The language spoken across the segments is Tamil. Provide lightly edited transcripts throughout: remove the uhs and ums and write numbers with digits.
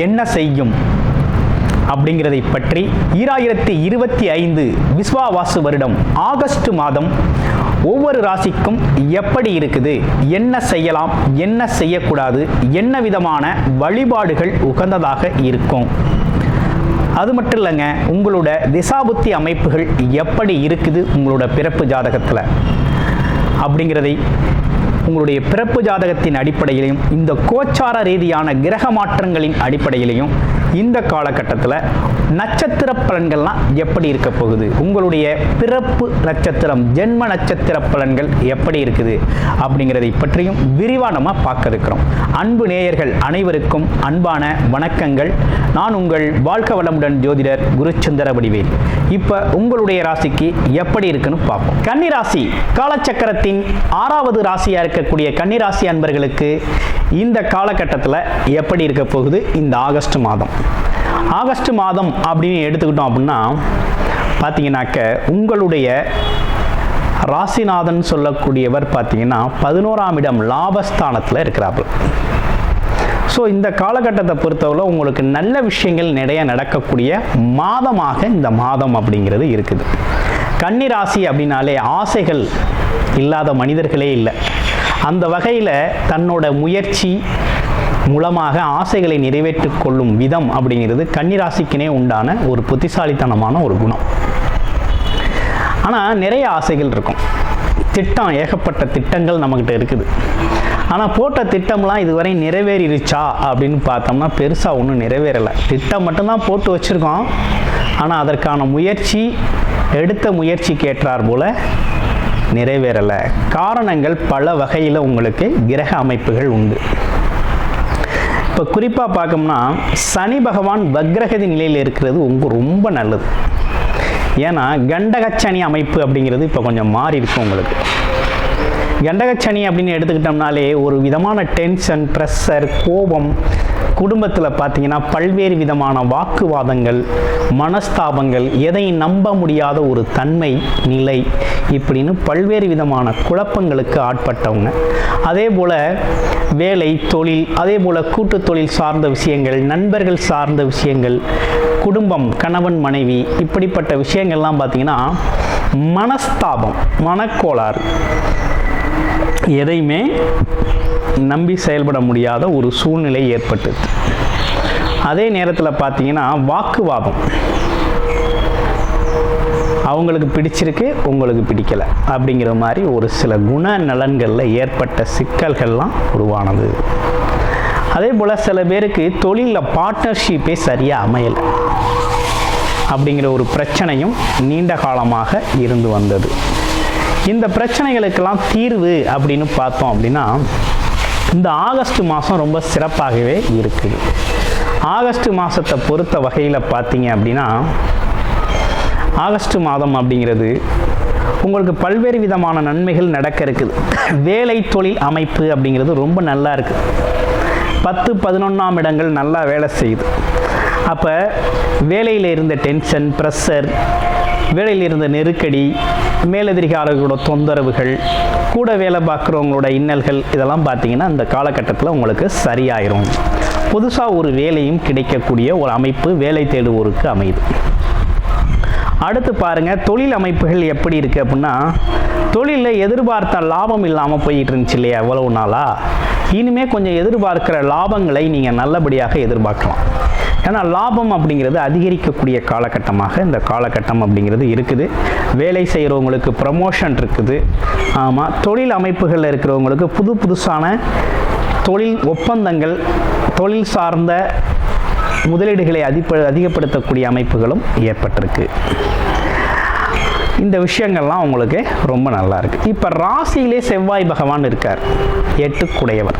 என்ன செய்யும் அப்படிங்கிறதை பற்றி 2025 விஸ்வாவாசு வருடம் ஆகஸ்ட் மாதம் ஒவ்வொரு ராசிக்கும் எப்படி இருக்குது, என்ன செய்யலாம், என்ன செய்யக்கூடாது, என்ன விதமான வழிபாடுகள் உகந்ததாக இருக்கும், அது மட்டும் இல்லைங்க, உங்களோட திசாபுத்தி அமைப்புகள் எப்படி இருக்குது உங்களோட பிறப்பு ஜாதகத்தில் அப்படிங்கிறதை உங்களுடைய பிறப்பு ஜாதகத்தின் அடிப்படையிலையும் இந்த கோச்சார ரீதியான கிரக மாற்றங்களின் அடிப்படையிலையும் இந்த காலகட்டத்தில் நட்சத்திர பலன்கள்லாம் எப்படி இருக்க போகுது, உங்களுடைய பிறப்பு நட்சத்திரம் ஜென்ம நட்சத்திர பலன்கள் எப்படி இருக்குது அப்படிங்கிறதை பற்றியும் விரிவாக நம்ம பார்க்க இருக்கிறோம். அன்பு நேயர்கள் அனைவருக்கும் அன்பான வணக்கங்கள். நான் உங்கள் வாழ்க வளமுடன் ஜோதிடர் குருச்சந்திர வடிவேல். இப்போ உங்களுடைய ராசிக்கு எப்படி இருக்குன்னு பார்ப்போம். கன்னிராசி காலச்சக்கரத்தின் 6வது ராசியாக இருக்கக்கூடிய கன்னிராசி அன்பர்களுக்கு இந்த காலகட்டத்தில் எப்படி இருக்க போகுது இந்த ஆகஸ்ட் மாதம். ஆகஸ்ட் மாதம் அப்படின்னு எடுத்துக்கிட்டோம் அப்படின்னா பார்த்தீங்கன்னாக்க உங்களுடைய ராசிநாதன் சொல்லக்கூடியவர் பார்த்தீங்கன்னா 11ஆம் இடம் லாபஸ்தானத்தில் இருக்கிறார்கள். ஸோ இந்த காலகட்டத்தை பொறுத்தவரை உங்களுக்கு நல்ல விஷயங்கள் நிறைய நடக்கக்கூடிய மாதமாக இந்த மாதம் அப்படிங்கிறது இருக்குது. கன்னிராசி அப்படின்னாலே ஆசைகள் இல்லாத மனிதர்களே இல்லை. அந்த வகையில் தன்னோட முயற்சி மூலமாக ஆசைகளை நிறைவேற்றிக் கொள்ளும் விதம் அப்படிங்கிறது கன்னிராசிக்குனே உண்டான ஒரு புத்திசாலித்தனமான ஒரு குணம். ஆனால் நிறைய ஆசைகள் இருக்கும், திட்டம், ஏகப்பட்ட திட்டங்கள் நம்மக்கிட்ட இருக்குது. ஆனால் போட்ட திட்டம்லாம் இதுவரை நிறைவேறிடுச்சா அப்படின்னு பார்த்தோம்னா பெருசாக ஒன்றும் நிறைவேறலை. திட்டம் மட்டும்தான் போட்டு வச்சுருக்கோம், ஆனால் அதற்கான முயற்சி எடுத்த முயற்சிக்கு ஏற்றார் போல் நிறைவேறலை. காரணங்கள் பல வகையில் உங்களுக்கு கிரக அமைப்புகள் உண்டு. இப்போ குறிப்பாக பார்க்கணும்னா சனி பகவான் வக்ரகதி நிலையில் இருக்கிறது ரொம்ப நல்லது. ஏன்னா கண்டகச்சனி அமைப்பு அப்படிங்கிறது இப்போ கொஞ்சம் மாறி இருக்கும் உங்களுக்கு. கண்டகச்சனி அப்படின்னு எடுத்துக்கிட்டோம்னாலே ஒரு விதமான டென்ஷன், ப்ரெஷர், கோபம், குடும்பத்தில் பார்த்தீங்கன்னா பல்வேறு விதமான வாக்குவாதங்கள், மனஸ்தாபங்கள், எதை நம்ப முடியாத ஒரு தன்மை நிலை, இப்படின்னு பல்வேறு விதமான குழப்பங்களுக்கு ஆட்பட்டவங்க. அதே போல் வேலை, தொழில், அதே போல் கூட்டு தொழில் சார்ந்த விஷயங்கள், நண்பர்கள் சார்ந்த விஷயங்கள், குடும்பம், கணவன் மனைவி, இப்படிப்பட்ட விஷயங்கள்லாம் பார்த்தீங்கன்னா மனஸ்தாபம், மனக்கோளாறு, எதையுமே நம்பி செயல்பட முடியாத ஒரு சூழ்நிலை ஏற்பட்டது. அதே நேரத்தில் பார்த்தீங்கன்னா வாக்குவாதம், அவங்களுக்கு பிடிச்சிருக்கு உங்களுக்கு பிடிக்கலை அப்படிங்கிற மாதிரி ஒரு சில குண நலன்களில் ஏற்பட்ட சிக்கல்கள்லாம் உருவானது. அதே போல் சில பேருக்கு தொழிலில் பார்ட்னர்ஷிப்பே சரியாக அமையலை அப்படிங்கிற ஒரு பிரச்சனையும் நீண்ட காலமாக இருந்து வந்தது. இந்த பிரச்சனைகளுக்கெல்லாம் தீர்வு அப்படின்னு பார்த்தோம் அப்படின்னா இந்த ஆகஸ்ட் மாதம் ரொம்ப சிறப்பாகவே இருக்குது. ஆகஸ்ட் மாதத்தை பொறுத்த வகையில் பார்த்தீங்க அப்படின்னா ஆகஸ்ட் மாதம் அப்படிங்கிறது உங்களுக்கு பல்வேறு விதமான நன்மைகள் நடக்க இருக்குது. வேலை தொழில் அமைப்பு அப்படிங்கிறது ரொம்ப நல்லா இருக்குது. 10, 11ஆம் இடங்கள் நல்லா வேலை செய்யுது. அப்போ வேலையில் இருந்த டென்ஷன், ப்ரெஷர், வேலையில் இருந்த நெருக்கடி, மேலதிகாரிகளோட தொந்தரவுகள், கூட வேலை பார்க்குறவங்களோட இன்னல்கள், இதெல்லாம் பார்த்தீங்கன்னா இந்த காலகட்டத்தில் உங்களுக்கு சரியாயிரும். புதுசாக ஒரு வேலையும் கிடைக்கக்கூடிய ஒரு அமைப்பு வேலை தேடுவோருக்கு அமையுது. அடுத்து பாருங்கள் தொழில் அமைப்புகள் எப்படி இருக்குது அப்படின்னா தொழிலில் எதிர்பார்த்த லாபம் இல்லாமல் போயிட்டு இருந்துச்சு இல்லையா எவ்வளவு நாளாக, இனிமேல் கொஞ்சம் எதிர்பார்க்கிற லாபங்களை நீங்கள் நல்லபடியாக எதிர்பார்க்கலாம். ஏன்னா லாபம் அப்படிங்கிறது அதிகரிக்கக்கூடிய காலகட்டமாக இந்த காலகட்டம் அப்படிங்கிறது இருக்குது. வேலை செய்கிறவங்களுக்கு ப்ரமோஷன் இருக்குது. ஆமாம், தொழில் அமைப்புகளில் இருக்கிறவங்களுக்கு புதுசான தொழில் ஒப்பந்தங்கள், தொழில் சார்ந்த முதலீடுகளை அதிகப்படுத்தக்கூடிய அமைப்புகளும் ஏற்பட்டிருக்கு. இந்த விஷயங்கள்லாம் உங்களுக்கு ரொம்ப நல்லா இருக்குது. இப்போ ராசியிலே செவ்வாய் பகவான் இருக்கார், 8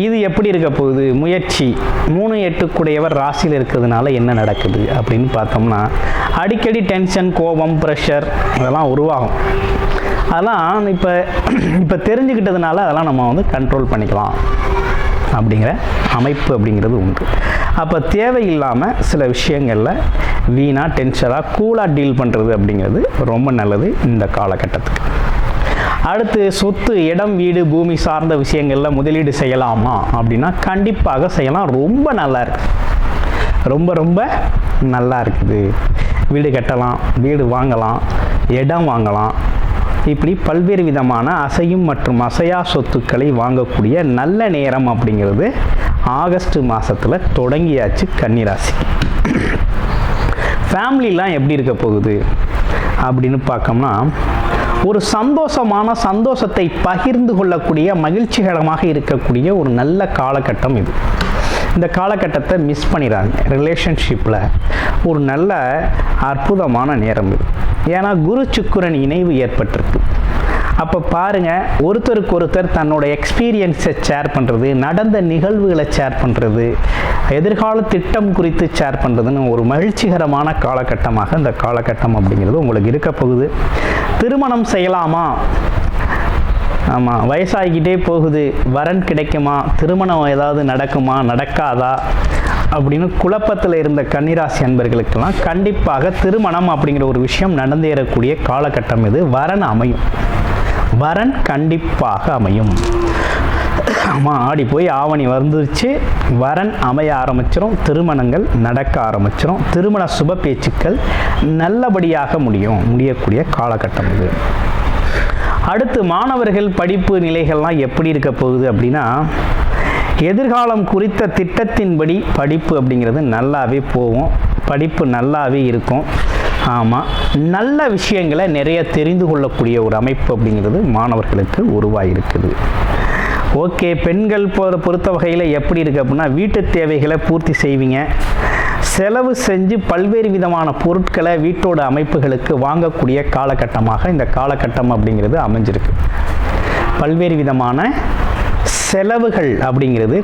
இது எப்படி இருக்க போகுது? முயற்சி 3, 8 ராசியில் இருக்கிறதுனால என்ன நடக்குது அப்படின்னு பார்த்தோம்னா அடிக்கடி டென்ஷன், கோபம், ப்ரெஷர் அதெல்லாம் உருவாகும். அதெல்லாம் இப்போ தெரிஞ்சுக்கிட்டதுனால அதெல்லாம் நம்ம கண்ட்ரோல் பண்ணிக்கலாம் அப்படிங்கிற அமைப்பு அப்படிங்கிறது உண்டு. அப்போ தேவையில்லாமல் சில விஷயங்களில் வீணாக டென்ஷனாக கூலாக டீல் பண்ணுறது அப்படிங்கிறது ரொம்ப நல்லது இந்த காலகட்டத்துக்கு. அடுத்து சொத்து, இடம், வீடு, பூமி சார்ந்த விஷயங்களில் முதலீடு செய்யலாமா அப்படின்னா கண்டிப்பாக செய்யலாம். ரொம்ப நல்லா இருக்கு, ரொம்ப ரொம்ப நல்லா இருக்குது. வீடு கட்டலாம், வீடு வாங்கலாம், இடம் வாங்கலாம். இப்படி பல்வேறு விதமான அசையும் மற்றும் அசையா சொத்துக்களை வாங்கக்கூடிய நல்ல நேரம் அப்படிங்கிறது ஆகஸ்ட் மாதத்தில் தொடங்கியாச்சு கன்னிராசி. ஃபேமிலிலாம் எப்படி இருக்க போகுது அப்படின்னு பார்க்கோம்னா, ஒரு சந்தோஷத்தை பகிர்ந்து கொள்ளக்கூடிய, மகிழ்ச்சிகரமாக இருக்கக்கூடிய ஒரு நல்ல காலகட்டம் இது. இந்த காலகட்டத்தை மிஸ் பண்ணிடாங்க. ரிலேஷன்ஷிப்பில் ஒரு நல்ல அற்புதமான நேரம் இது. ஏன்னா குரு சுக்கிரன் இணைவு ஏற்பட்டிருக்கு. அப்போ பாருங்கள், ஒருத்தருக்கு ஒருத்தர் தன்னோட எக்ஸ்பீரியன்ஸை ஷேர் பண்ணுறது, நடந்த நிகழ்வுகளை ஷேர் பண்ணுறது, எதிர்கால திட்டம் குறித்து ஷேர் பண்ணுறதுன்னு ஒரு மகிழ்ச்சிகரமான காலகட்டமாக இந்த காலகட்டம் அப்படிங்கிறது உங்களுக்கு இருக்க போகுது. திருமணம் செய்யலாமா? ஆமாம், வயசாகிக்கிட்டே போகுது, வரன் கிடைக்குமா, திருமணம் ஏதாவது நடக்குமா, நடக்காதா அப்படின்னு குழப்பத்தில் இருந்த கன்னிராசி அன்பர்களுக்கெல்லாம் கண்டிப்பாக திருமணம் அப்படிங்கிற ஒரு விஷயம் நடந்தேறக்கூடிய காலகட்டம் இது. வரன் அமையும், வரன் கண்டிப்பாக அமையும். ஆமாம், ஆடி போய் ஆவணி வந்துருச்சு, வரன் அமைய ஆரம்பிச்சிடும், திருமணங்கள் நடக்க ஆரம்பிச்சிடும், திருமண சுப பேச்சுக்கள் நல்லபடியாக முடியக்கூடிய காலகட்டம் இது. அடுத்து மாணவர்கள் படிப்பு நிலைகள்லாம் எப்படி இருக்க போகுது அப்படின்னா, எதிர்காலம் குறித்த திட்டத்தின்படி படிப்பு அப்படிங்கிறது நல்லாவே போகும், படிப்பு நல்லாவே இருக்கும். ஆமாம், நல்ல விஷயங்களை நிறைய தெரிந்து கொள்ளக்கூடிய ஒரு அமைப்பு அப்படிங்கிறது மாணவர்களுக்கு உருவாகிருக்குது. ஓகே, பெண்கள் பொறுத்த வகையில் எப்படி இருக்குது அப்படின்னா, வீட்டு தேவைகளை பூர்த்தி செய்வீங்க, செலவு செஞ்சு பல்வேறு விதமான பொருட்களை வீட்டோட அமைப்புகளுக்கு வாங்கக்கூடிய காலகட்டமாக இந்த காலகட்டம் அப்படிங்கிறது அமைஞ்சிருக்கு. பல்வேறு விதமான செலவுகள் அப்படிங்கிறது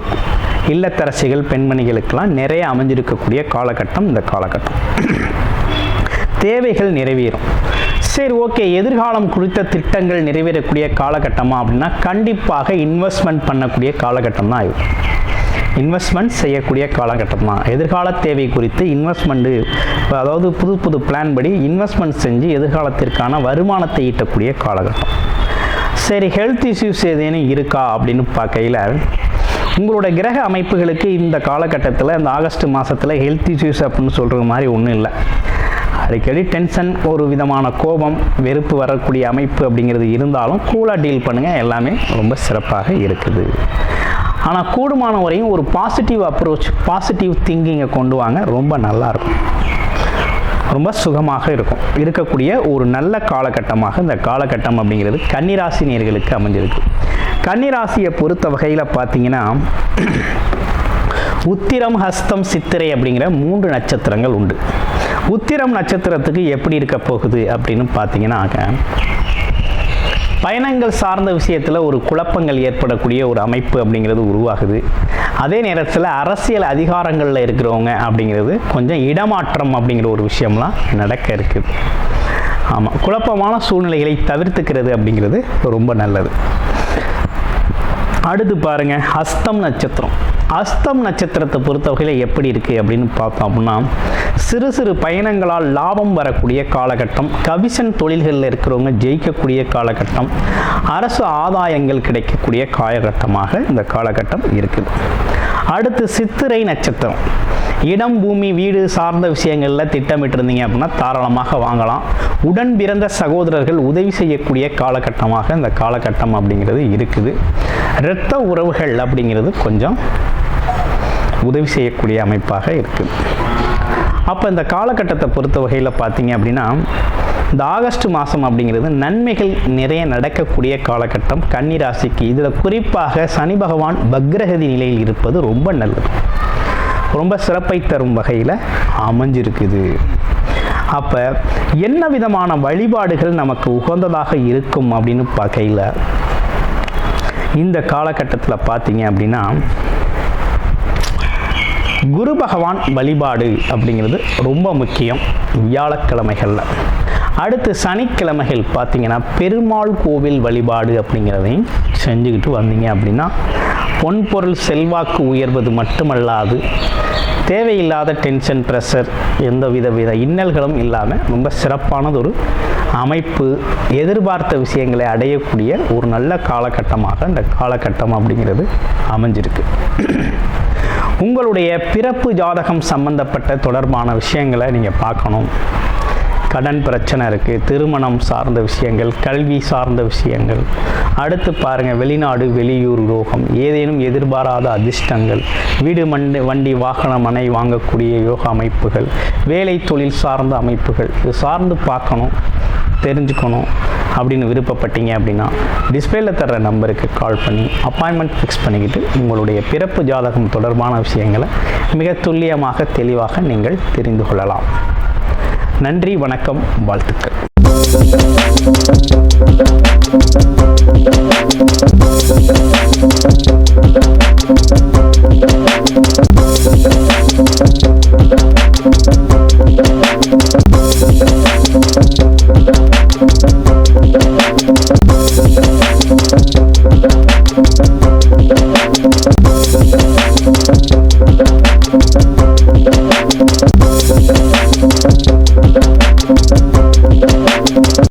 இல்லத்தரசிகள், பெண்மணிகளுக்கெல்லாம் நிறைய அமைஞ்சிருக்கக்கூடிய காலகட்டம் இந்த காலகட்டம். தேவைகள் நிறைவேறும். சரி, ஓகே, எதிர்காலம் குறித்த திட்டங்கள் நிறைவேறக்கூடிய காலகட்டமா அப்படின்னா கண்டிப்பாக இன்வெஸ்ட்மெண்ட் பண்ணக்கூடிய காலகட்டம் தான் இது. இன்வெஸ்ட்மெண்ட் செய்யக்கூடிய காலகட்டம் தான். எதிர்கால தேவை குறித்து இன்வெஸ்ட்மெண்ட்டு, அதாவது புது பிளான் படி இன்வெஸ்ட்மெண்ட் செஞ்சு எதிர்காலத்திற்கான வருமானத்தை ஈட்டக்கூடிய காலகட்டம். சரி, ஹெல்த் இஷ்யூஸ் ஏதேனும் இருக்கா அப்படின்னு பார்க்கையில், உங்களோட கிரக அமைப்புகளுக்கு இந்த காலகட்டத்தில், இந்த ஆகஸ்ட் மாதத்தில் ஹெல்த் இஷ்யூஸ் அப்படின்னு சொல்கிற மாதிரி ஒன்றும் இல்லை. அடிக்கடி டென்ஷன், ஒரு விதமான கோபம், வெறுப்பு வரக்கூடிய அமைப்பு அப்படிங்கிறது இருந்தாலும் கூலாக டீல் பண்ணுங்கள், எல்லாமே ரொம்ப சிறப்பாக இருக்குது. ஆனால் கூடுமான வரையும் ஒரு பாசிட்டிவ் அப்ரோச், பாசிட்டிவ் திங்கிங்கை கொண்டு வாங்க, ரொம்ப நல்லாயிருக்கும், ரொம்ப சுகமாக இருக்கக்கூடிய ஒரு நல்ல காலகட்டமாக இந்த காலகட்டம் அப்படிங்கிறது கன்னிராசி நேயர்களுக்கு அமைஞ்சிருக்கு. கன்னிராசியை பொறுத்த வகையில் பார்த்தீங்கன்னா, உத்திரம், ஹஸ்தம், சித்திரை அப்படிங்கிற 3 நட்சத்திரங்கள் உண்டு. உத்திரம் நட்சத்திரத்துக்கு எப்படி இருக்க போகுது அப்படின்னு பார்த்தீங்கன்னா, பயணங்கள் சார்ந்த விஷயத்தில் ஒரு குழப்பங்கள் ஏற்படக்கூடிய ஒரு அமைப்பு அப்படிங்கிறது உருவாகுது. அதே நேரத்தில் அரசியல் அதிகாரங்களில் இருக்கிறவங்க அப்படிங்கிறது கொஞ்சம் இடமாற்றம் அப்படிங்கிற ஒரு விஷயம்லாம் நடக்க இருக்குது. ஆமாம், குழப்பமான சூழ்நிலைகளை தவிர்த்துக்கிறது அப்படிங்கிறது ரொம்ப நல்லது. அடுத்து பாருங்கள், ஹஸ்தம் நட்சத்திரம். ஹஸ்தம் நட்சத்திரத்தை பொறுத்த வகையில் எப்படி இருக்குது அப்படின்னு பார்த்தோம் அப்படின்னா, சிறு சிறு பயணங்களால் லாபம் வரக்கூடிய காலகட்டம், கமிஷன் தொழில்களில் இருக்கிறவங்க ஜெயிக்கக்கூடிய காலகட்டம், அரசு ஆதாயங்கள் கிடைக்கக்கூடிய காலகட்டமாக இந்த காலகட்டம் இருக்குது. அடுத்து சித்திரை நட்சத்திரம். இடம், பூமி, வீடு சார்ந்த விஷயங்களில் திட்டமிட்டிருந்தீங்க அப்படின்னா தாராளமாக வாங்கலாம். உடன் பிறந்த சகோதரர்கள் உதவி செய்யக்கூடிய காலகட்டமாக இந்த காலகட்டம் அப்படிங்கிறது இருக்குது. இரத்த உறவுகள் அப்படிங்கிறது கொஞ்சம் உதவி செய்யக்கூடிய அமைப்பாக இருக்குது. அப்போ இந்த காலகட்டத்தை பொறுத்த வகையில் பார்த்தீங்க அப்படின்னா, இந்த ஆகஸ்ட் மாதம் அப்படிங்கிறது நன்மைகள் நிறைய நடக்கக்கூடிய காலகட்டம் கன்னிராசிக்கு. இதில் குறிப்பாக சனி பகவான் வக்ரகதி நிலையில் இருப்பது ரொம்ப நல்லது, ரொம்ப சிறப்பை தரும் வகையில் அமைஞ்சிருக்குது. அப்போ என்ன விதமான வழிபாடுகள் நமக்கு உகந்ததாக இருக்கும் அப்படின்னு பார்க்கையில், இந்த காலகட்டத்தில் பார்த்தீங்க அப்படின்னா குரு பகவான் வழிபாடு அப்படிங்கிறது ரொம்ப முக்கியம் வியாழக்கிழமைகளில். அடுத்து சனிக்கிழமைகள் பார்த்தீங்கன்னா பெருமாள் கோவில் வழிபாடு அப்படிங்கிறதையும் செஞ்சுக்கிட்டு வந்தீங்க அப்படின்னா பொன்பொருள் செல்வாக்கு உயர்வது மட்டுமல்லாது தேவையில்லாத டென்ஷன், ப்ரெஷர், எந்த வித இன்னல்களும் இல்லாமல் ரொம்ப சிறப்பானது ஒரு அமைப்பு, எதிர்பார்த்த விஷயங்களை அடையக்கூடிய ஒரு நல்ல காலகட்டமாக இந்த காலகட்டம் அப்படிங்கிறது அமைஞ்சிருக்கு. உங்களுடைய பிறப்பு ஜாதகம் சம்பந்தப்பட்ட தொடர்பான விஷயங்களை நீங்கள் பார்க்கணும். கடன் பிரச்சனை இருக்குது, திருமணம் சார்ந்த விஷயங்கள், கல்வி சார்ந்த விஷயங்கள், அடுத்து பாருங்கள் வெளிநாடு வெளியூர் யோகம், ஏதேனும் எதிர்பாராத அதிர்ஷ்டங்கள், வீடு வண்டி வாகன மனை வாங்கக்கூடிய யோக அமைப்புகள், வேலை தொழில் சார்ந்த அமைப்புகள், இது சார்ந்து பார்க்கணும், தெரிஞ்சுக்கணும் அப்படின்னு விருப்பப்பட்டீங்க அப்படின்னா டிஸ்பிளேல தர்ற நம்பருக்கு கால் பண்ணி அப்பாயின்மெண்ட் ஃபிக்ஸ் பண்ணிக்கிட்டு உங்களுடைய பிறப்பு ஜாதகம் தொடர்பான விஷயங்களை மிக துல்லியமாக தெளிவாக நீங்கள் தெரிந்து கொள்ளலாம். நன்றி, வணக்கம், வாழ்த்துக்கள்.